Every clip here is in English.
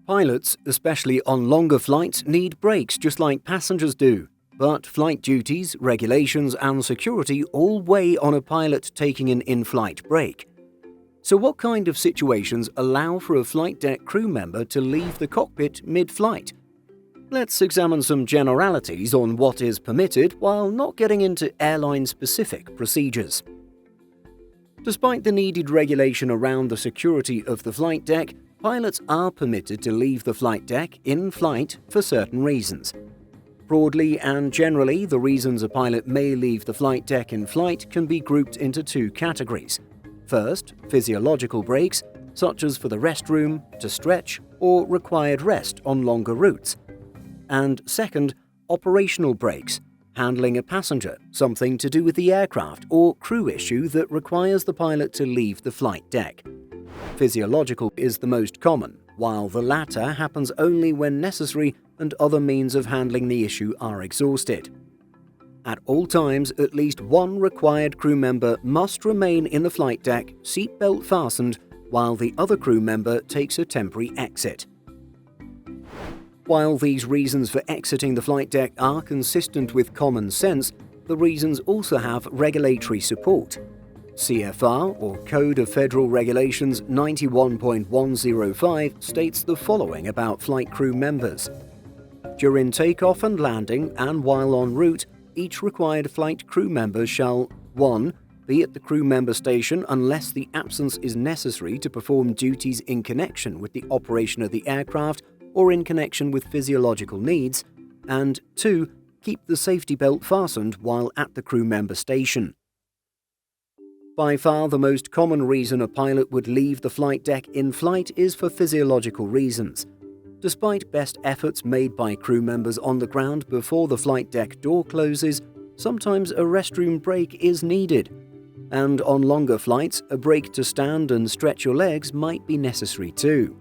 Pilots, especially on longer flights, need breaks just like passengers do. But flight duties, regulations, and security all weigh on a pilot taking an in-flight break. So what kind of situations allow for a flight deck crew member to leave the cockpit mid-flight? Let's examine some generalities on what is permitted while not getting into airline-specific procedures. Despite the needed regulation around the security of the flight deck, pilots are permitted to leave the flight deck in flight for certain reasons. Broadly and generally, the reasons a pilot may leave the flight deck in flight can be grouped into two categories. First, physiological breaks, such as for the restroom, to stretch, or required rest on longer routes. And second, operational breaks, handling a passenger, something to do with the aircraft or crew issue that requires the pilot to leave the flight deck. Physiological is the most common, while the latter happens only when necessary and other means of handling the issue are exhausted. At all times, at least one required crew member must remain in the flight deck, seatbelt fastened, while the other crew member takes a temporary exit. While these reasons for exiting the flight deck are consistent with common sense, the reasons also have regulatory support. CFR, or Code of Federal Regulations 91.105, states the following about flight crew members. During takeoff and landing and while en route, each required flight crew member shall 1. Be at the crew member station unless the absence is necessary to perform duties in connection with the operation of the aircraft or in connection with physiological needs, and 2. Keep the safety belt fastened while at the crew member station. By far the most common reason a pilot would leave the flight deck in flight is for physiological reasons. Despite best efforts made by crew members on the ground before the flight deck door closes, sometimes a restroom break is needed. And on longer flights, a break to stand and stretch your legs might be necessary too.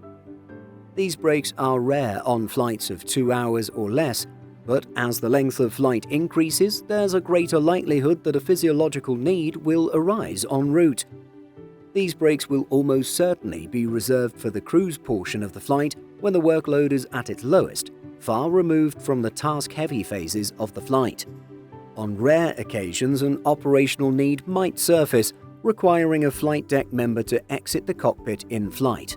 These breaks are rare on flights of 2 hours or less, but as the length of flight increases, there's a greater likelihood that a physiological need will arise en route. These breaks will almost certainly be reserved for the cruise portion of the flight when the workload is at its lowest, far removed from the task-heavy phases of the flight. On rare occasions, an operational need might surface, requiring a flight deck member to exit the cockpit in flight.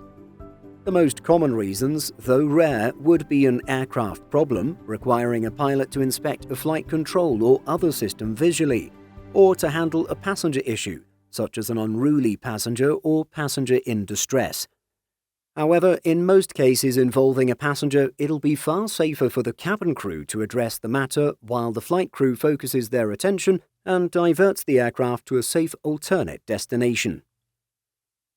The most common reasons, though rare, would be an aircraft problem, requiring a pilot to inspect a flight control or other system visually, or to handle a passenger issue, such as an unruly passenger or passenger in distress. However, in most cases involving a passenger, it'll be far safer for the cabin crew to address the matter while the flight crew focuses their attention and diverts the aircraft to a safe alternate destination.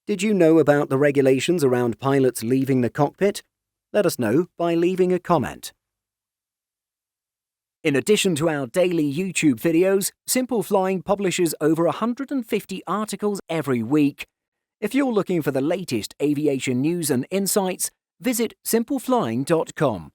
Did you know about the regulations around pilots leaving the cockpit? Let us know by leaving a comment. In addition to our daily YouTube videos, Simple Flying publishes over 150 articles every week. If you're looking for the latest aviation news and insights, visit simpleflying.com.